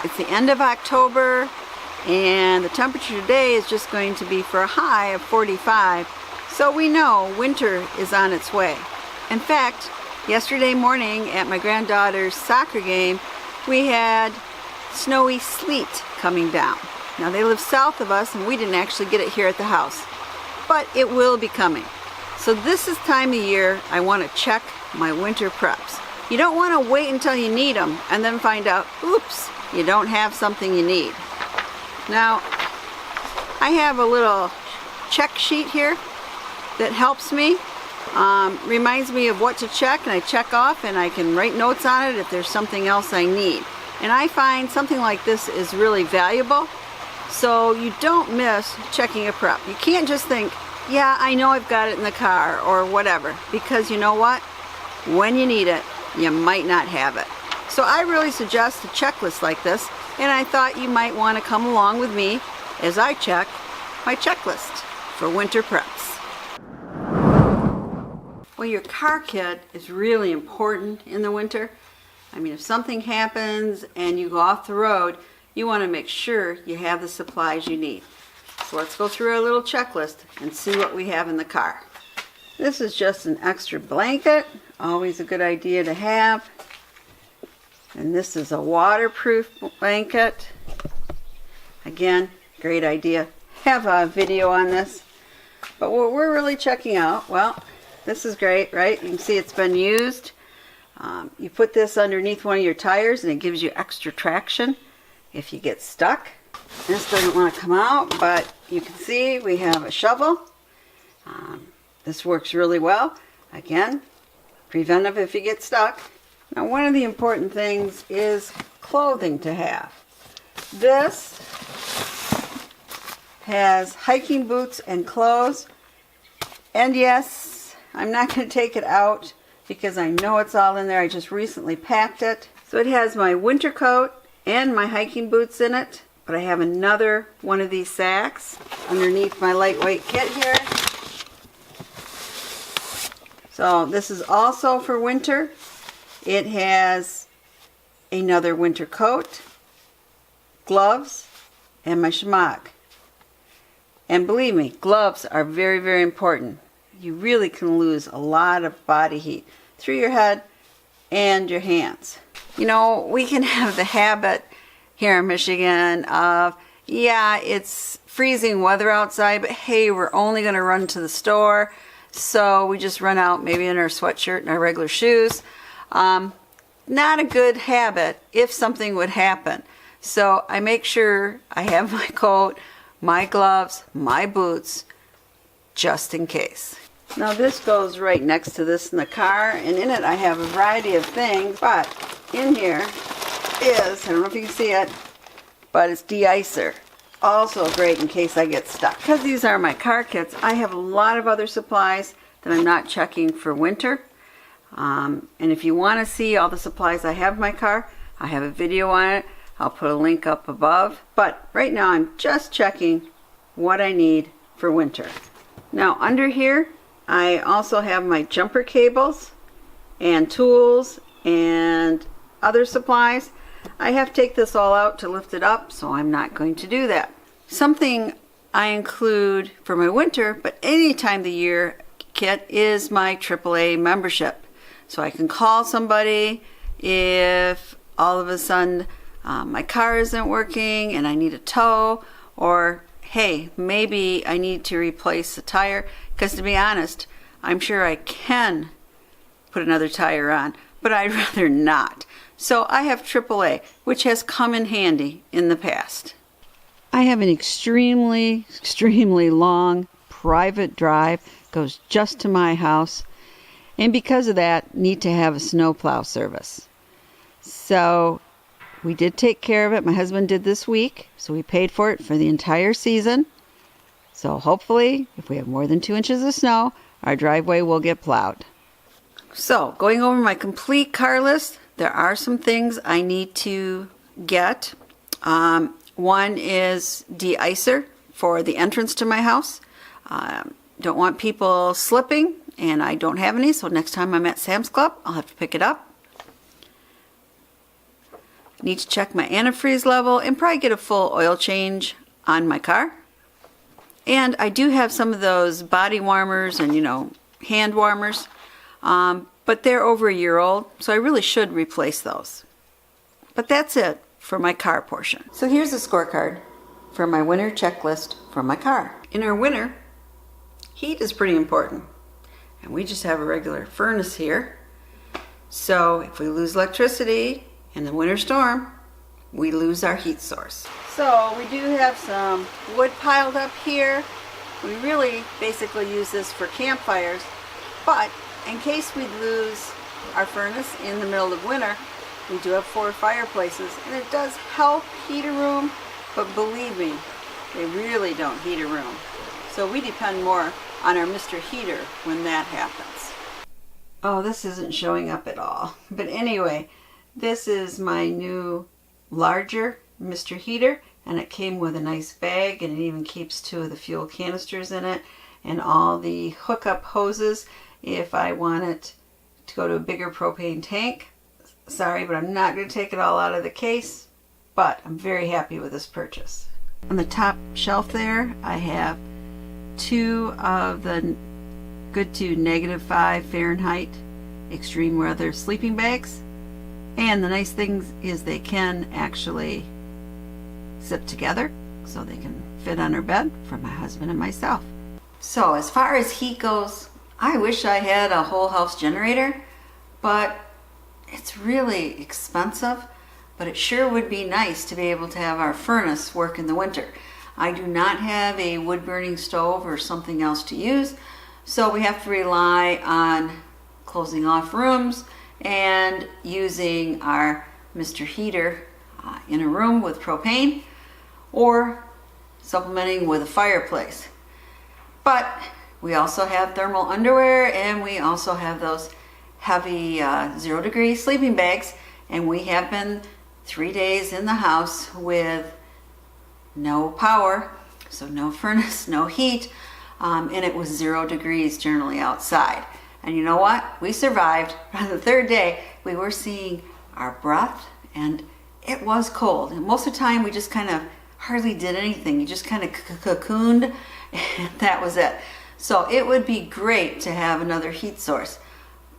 It's the end of October, and the temperature today is just going to be for a high of 45. So we know winter is on its way. In fact, yesterday morning at my granddaughter's soccer game, we had snowy sleet coming down. Now they live south of us and we didn't actually get it here at the house, but it will be coming. So this is time of year I want to check my winter preps. You don't want to wait until you need them and then find out, oops, you don't have something you need. Now, I have a little check sheet here that helps me, reminds me of what to check, and I check off and I can write notes on it if there's something else I need. And I find something like this is really valuable, so you don't miss checking a prep. You can't just think, yeah, I know I've got it in the car or whatever, because you know what? When you need it, you might not have it. So I really suggest a checklist like this, and I thought you might want to come along with me as I check my checklist for winter preps. Well, your car kit is really important in the winter. I mean, if something happens and you go off the road, you want to make sure you have the supplies you need. So let's go through our little checklist and see what we have in the car. This is just an extra blanket, always a good idea to have. And this is a waterproof blanket. Again, great idea. Have a video on this. But what we're really checking out, well, this is great, right? You can see it's been used. You put this underneath one of your tires and it gives you extra traction if you get stuck. This doesn't want to come out, but you can see we have a shovel. This works really well. Again, preventive if you get stuck. Now, one of the important things is clothing to have. This has hiking boots and clothes. And yes, I'm not going to take it out because I know it's all in there. I just recently packed it. So it has my winter coat and my hiking boots in it. But I have another one of these sacks underneath my lightweight kit here. So this is also for winter. It has another winter coat, gloves, and my shamag. And believe me, gloves are very, very important. You really can lose a lot of body heat through your head and your hands. You know, we can have the habit here in Michigan of, yeah, it's freezing weather outside, but hey, we're only going to run to the store. So we just run out maybe in our sweatshirt and our regular shoes. Not a good habit if something would happen. So I make sure I have my coat, my gloves, my boots, just in case. Now this goes right next to this in the car, and in it I have a variety of things, but in here is, I don't know if you can see it, but it's de-icer. Also great in case I get stuck. Because these are my car kits, I have a lot of other supplies that I'm not checking for winter. And if you want to see all the supplies I have in my car, I have a video on it. I'll put a link up above. But right now I'm just checking what I need for winter. Now under here, I also have my jumper cables and tools and other supplies. I have to take this all out to lift it up, so I'm not going to do that. Something I include for my winter, but any time of the year kit, is my AAA membership. So I can call somebody if all of a sudden my car isn't working and I need a tow, or hey, maybe I need to replace a tire, because to be honest, I'm sure I can put another tire on, but I'd rather not. So I have AAA, which has come in handy in the past. I have an extremely long private drive, goes just to my house, and because of that, need to have a snowplow service. So we did take care of it. My husband did this week, so we paid for it for the entire season. So hopefully, if we have more than 2 inches of snow, our driveway will get plowed. So going over my complete car list, there are some things I need to get. One is de-icer for the entrance to my house. Don't want people slipping, and I don't have any, so next time I'm at Sam's Club, I'll have to pick it up. need to check my antifreeze level and probably get a full oil change on my car. And I do have some of those body warmers and, hand warmers, but they're over a year old, so I really should replace those. But that's it for my car portion. So here's a scorecard for my winter checklist for my car. In our winter, heat is pretty important. And we just have a regular furnace here. So if we lose electricity in the winter storm, we lose our heat source. So we do have some wood piled up here. We really basically use this for campfires, but in case we lose our furnace in the middle of winter, we do have 4 fireplaces, and it does help heat a room, but believe me, they really don't heat a room. So we depend more on our Mr. Heater when that happens. Oh, this isn't showing up at all. But anyway, this is my new larger Mr. Heater, and it came with a nice bag, and it even keeps 2 of the fuel canisters in it and all the hookup hoses if I want it to go to a bigger propane tank. Sorry, but I'm not going to take it all out of the case, but I'm very happy with this purchase. On the top shelf there, I have 2 of the good to -5 Fahrenheit extreme weather sleeping bags. And the nice thing is they can actually zip together so they can fit on our bed for my husband and myself. So as far as heat goes, I wish I had a whole house generator, but it's really expensive. But it sure would be nice to be able to have our furnace work in the winter. I do not have a wood burning stove or something else to use, so we have to rely on closing off rooms and using our Mr. Heater in a room with propane, or supplementing with a fireplace. But we also have thermal underwear, and we also have those heavy 0-degree sleeping bags, and we have been 3 days in the house with no power, so no furnace, no heat, and it was 0 degrees generally outside. And you know what? We survived. On the 3rd day, we were seeing our breath, and it was cold. And most of the time, we just kind of hardly did anything. You just kind of cocooned, and that was it. So it would be great to have another heat source.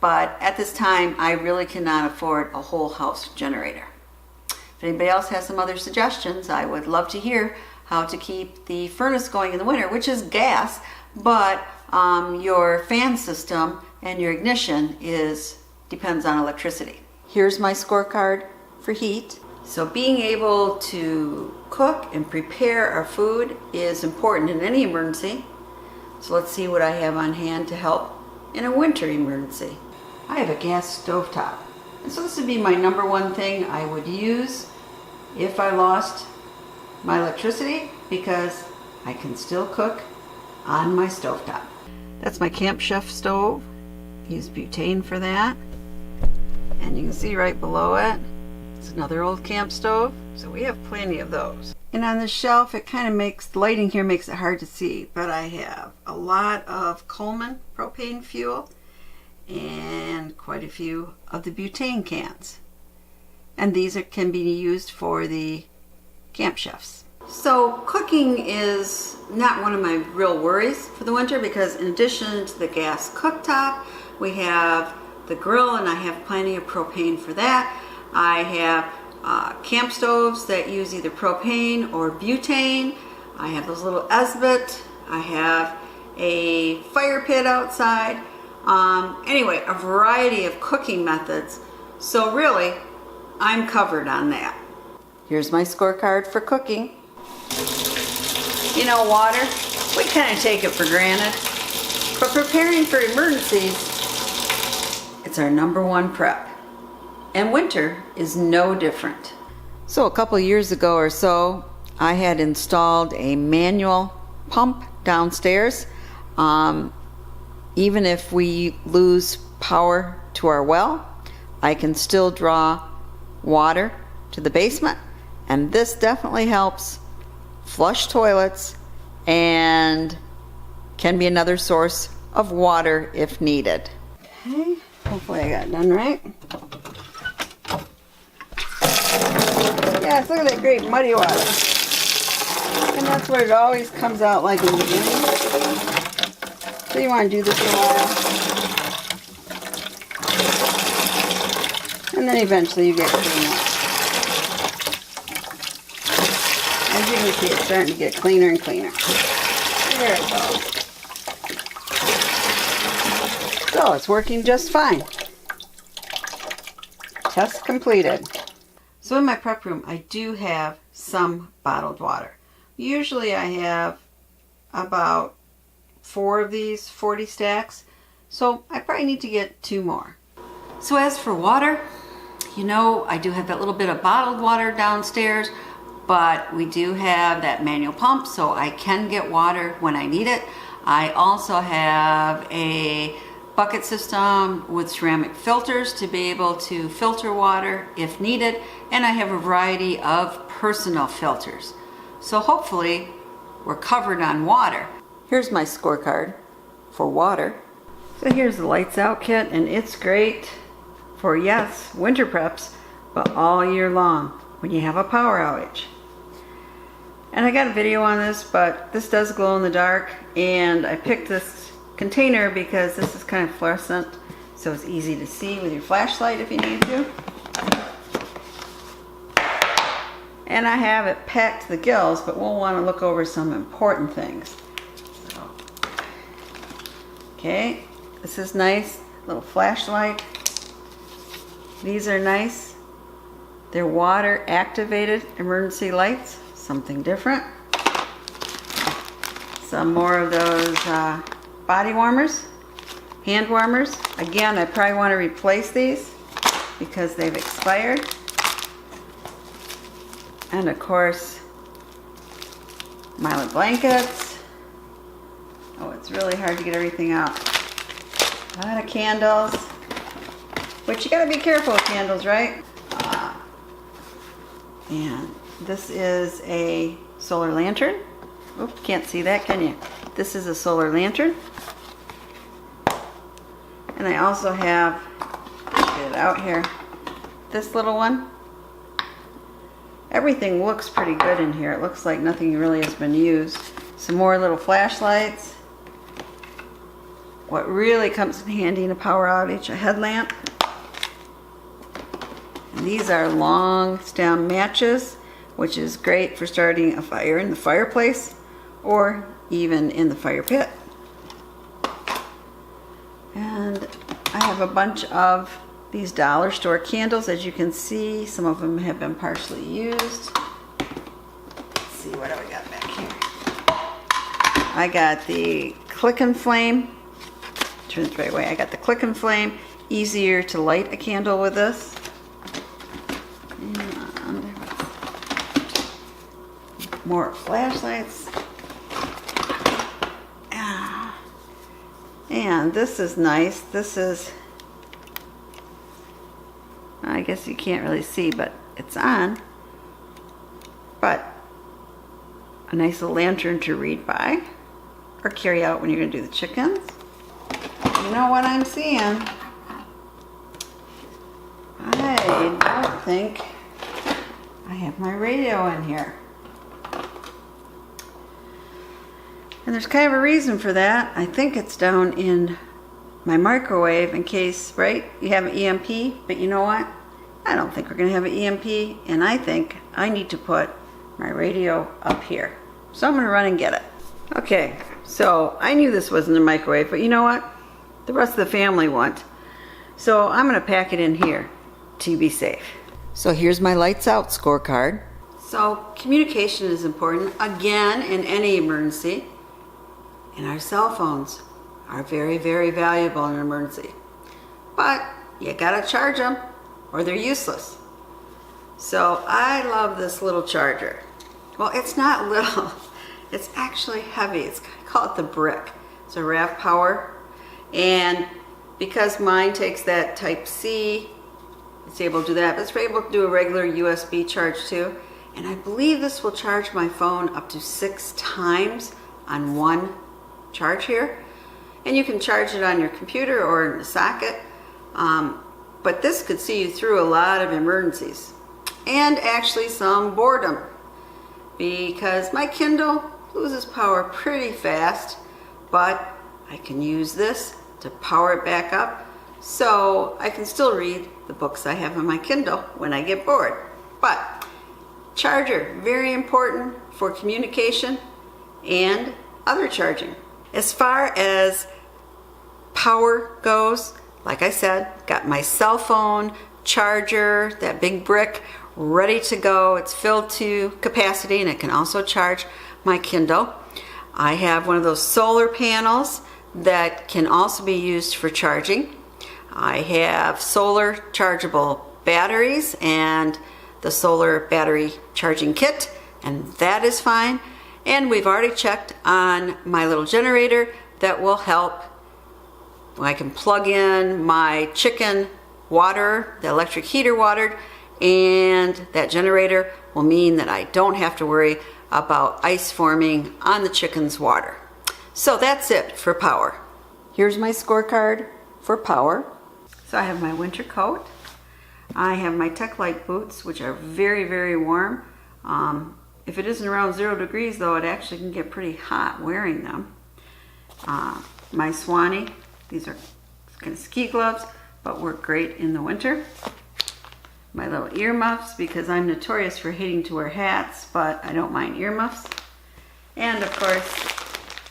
But at this time, I really cannot afford a whole house generator. If anybody else has some other suggestions, I would love to hear how to keep the furnace going in the winter, which is gas, but your fan system and your ignition depends on electricity. Here's my scorecard for heat. So being able to cook and prepare our food is important in any emergency. So let's see what I have on hand to help in a winter emergency. I have a gas stovetop. And so this would be my number 1 thing I would use if I lost my electricity, because I can still cook on my stovetop. That's my Camp Chef stove. Use butane for that. And you can see right below it, it's another old camp stove. So we have plenty of those. And on the shelf, it kind of makes, the lighting here makes it hard to see, but I have a lot of Coleman propane fuel and quite a few of the butane cans. And these can be used for the Camp Chefs. So cooking is not one of my real worries for the winter, because in addition to the gas cooktop, we have the grill, and I have plenty of propane for that. I have camp stoves that use either propane or butane. I have those little Esbit. I have a fire pit outside. Anyway, a variety of cooking methods. So really, I'm covered on that. Here's my scorecard for cooking. You know, water, we kind of take it for granted. But preparing for emergencies, it's our number 1 prep. And winter is no different. So a couple years ago or so, I had installed a manual pump downstairs. Even if we lose power to our well, I can still draw water to the basement, and this definitely helps flush toilets and can be another source of water if needed. Okay, hopefully I got it done right. Yes, look at that great muddy water. And that's what it always comes out like in the beginning. So you want to do this for a while. And then eventually you get clean water. As you can see, it's starting to get cleaner and cleaner. There it goes. So it's working just fine. Test completed. So in my prep room, I do have some bottled water. Usually I have about 4 of these 40 stacks. So I probably need to get 2 more. So as for water, you know, I do have that little bit of bottled water downstairs, but we do have that manual pump, so I can get water when I need it. I also have a bucket system with ceramic filters to be able to filter water if needed, and I have a variety of personal filters. So hopefully we're covered on water. Here's my scorecard for water. So here's the lights out kit, and it's great for, yes, winter preps, but all year long when you have a power outage. And I got a video on this, but this does glow in the dark, and I picked this container because this is kind of fluorescent, so it's easy to see with your flashlight if you need to. And I have it packed to the gills, but we'll want to look over some important things. So, okay, this is nice, little flashlight. These are nice. They're water activated emergency lights, something different. Some more of those body warmers, hand warmers. Again, I probably want to replace these because they've expired. And of course, Mylan blankets. Oh, it's really hard to get everything out. A lot of candles, which you gotta be careful with candles, right? And this is a solar lantern. Oops, can't see that, can you? This is a solar lantern. And I also have, get it out here, this little one. Everything looks pretty good in here. It looks like nothing really has been used. Some more little flashlights. What really comes in handy in a power outage, a headlamp. And these are long stem matches, which is great for starting a fire in the fireplace or even in the fire pit. And I have a bunch of these dollar store candles. As you can see, some of them have been partially used. Let's see, what do we got back here? I got the Click and Flame. Turn it the right way. I got the Click and Flame. Easier to light a candle with this. And more flashlights. And this is nice. This is, I guess you can't really see, but it's on. But a nice little lantern to read by or carry out when you're going to do the chickens. You know what I'm seeing? I don't think I have my radio in here. And there's kind of a reason for that. I think it's down in my microwave in case, right, you have an EMP, but you know what? I don't think we're going to have an EMP, and I think I need to put my radio up here. So I'm going to run and get it. Okay, so I knew this wasn't a microwave, but you know what? The rest of the family won't. So I'm going to pack it in here to be safe. So here's my lights out scorecard. So communication is important, again, in any emergency. And our cell phones are very, very valuable in an emergency. But you gotta charge them or they're useless. So I love this little charger. Well, it's not little, it's actually heavy. I call it the brick. It's a RAV Power. And because mine takes that Type C, it's able to do that, but it's able to do a regular USB charge too. And I believe this will charge my phone up to 6 times on one charge here. And you can charge it on your computer or in a socket. But this could see you through a lot of emergencies. and actually some boredom, because my Kindle loses power pretty fast, but I can use this to power it back up so I can still read the books I have on my Kindle when I get bored. But charger, very important for communication and other charging. As far as power goes, like I said, got my cell phone charger, that big brick, ready to go. It's filled to capacity and it can also charge my Kindle. I have one of those solar panels that can also be used for charging. I have solar chargeable batteries and the solar battery charging kit, and that is fine. And we've already checked on my little generator that will help. I can plug in my chicken water, the electric heater watered, and that generator will mean that I don't have to worry about ice forming on the chicken's water. So that's it for power. Here's my scorecard for power. So I have my winter coat. I have my Tech Light boots, which are very, very warm. If it isn't around 0 degrees though, it actually can get pretty hot wearing them. My Swanee, these are kind of ski gloves, but work great in the winter. My little earmuffs, because I'm notorious for hating to wear hats, but I don't mind earmuffs. And of course,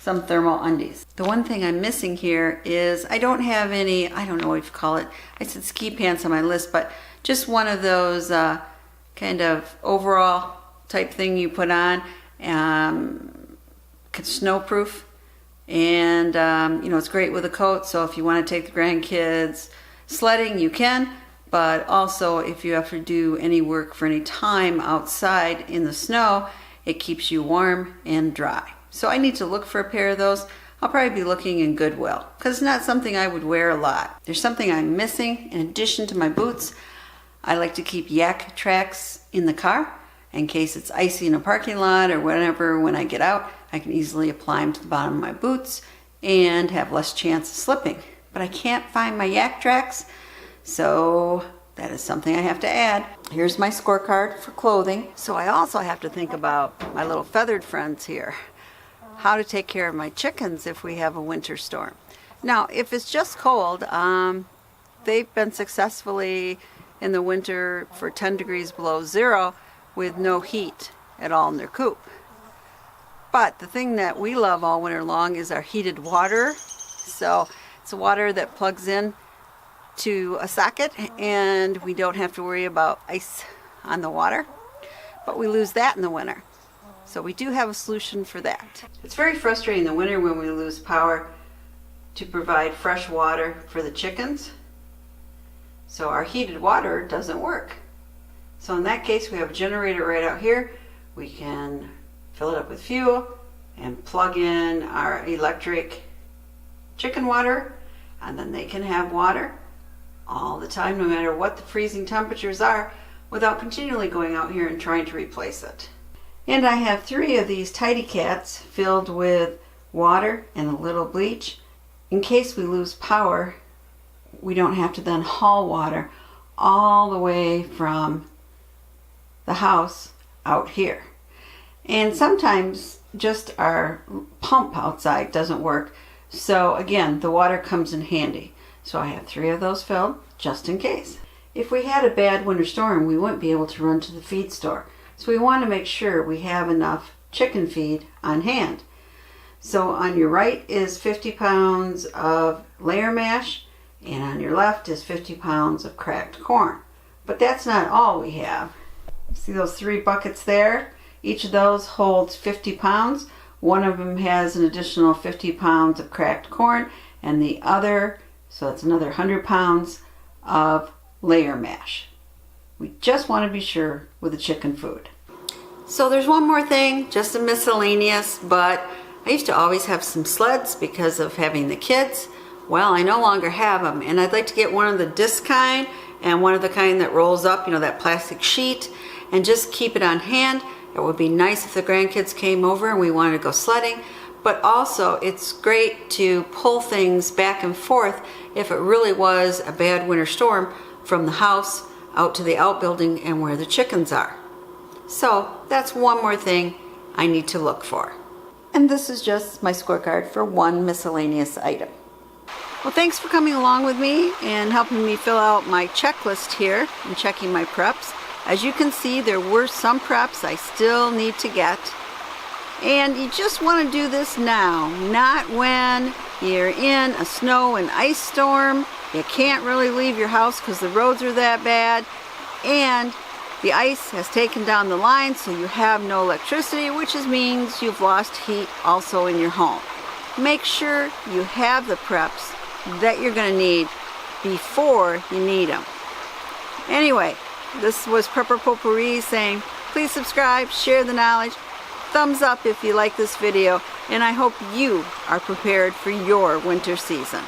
some thermal undies. The one thing I'm missing here is I don't have any, I don't know what you call it. I said ski pants on my list, but just one of those kind of overall type thing you put on, snowproof. And you know, it's great with a coat, so if you want to take the grandkids sledding, you can. But also, if you have to do any work for any time outside in the snow, it keeps you warm and dry. So I need to look for a pair of those. I'll probably be looking in Goodwill, because it's not something I would wear a lot. There's something I'm missing in addition to my boots. I like to keep yak tracks in the car in case it's icy in a parking lot or whatever. When I get out, I can easily apply them to the bottom of my boots and have less chance of slipping. But I can't find my yak tracks, so that is something I have to add. Here's my scorecard for clothing. So I also have to think about my little feathered friends here. How to take care of my chickens if we have a winter storm. Now, if it's just cold, they've been successfully in the winter for 10 degrees below zero with no heat at all in their coop. But the thing that we love all winter long is our heated water. So it's water that plugs in to a socket and we don't have to worry about ice on the water. But we lose that in the winter. So we do have a solution for that. It's very frustrating in the winter when we lose power to provide fresh water for the chickens. So our heated water doesn't work. So in that case, we have a generator right out here. We can fill it up with fuel and plug in our electric chicken water, and then they can have water all the time, no matter what the freezing temperatures are, without continually going out here and trying to replace it. And I have 3 of these Tidy Cats filled with water and a little bleach. In case we lose power, we don't have to then haul water all the way from the house out here. And sometimes just our pump outside doesn't work. So again, the water comes in handy. So I have 3 of those filled just in case. If we had a bad winter storm, we wouldn't be able to run to the feed store. So we want to make sure we have enough chicken feed on hand. So on your right is 50 pounds of layer mash, and on your left is 50 pounds of cracked corn. But that's not all we have. See those 3 buckets there? Each of those holds 50 pounds. One of them has an additional 50 pounds of cracked corn, and the other, so that's another 100 pounds of layer mash. We just want to be sure with the chicken food. So there's one more thing, just a miscellaneous, but I used to always have some sleds because of having the kids. Well, I no longer have them, and I'd like to get one of the disc kind and one of the kind that rolls up, you know, that plastic sheet, and just keep it on hand. It would be nice if the grandkids came over and we wanted to go sledding, but also it's great to pull things back and forth if it really was a bad winter storm from the house out to the outbuilding and where the chickens are. So that's one more thing I need to look for. And this is just my scorecard for one miscellaneous item. Well, thanks for coming along with me and helping me fill out my checklist here and checking my preps. As you can see, there were some preps I still need to get. And you just want to do this now, not when you're in a snow and ice storm. You can't really leave your house because the roads are that bad. And the ice has taken down the line, so you have no electricity, which means you've lost heat also in your home. Make sure you have the preps that you're going to need before you need them. Anyway, this was Prepper Potpourri saying, please subscribe, share the knowledge, thumbs up if you like this video, and I hope you are prepared for your winter season.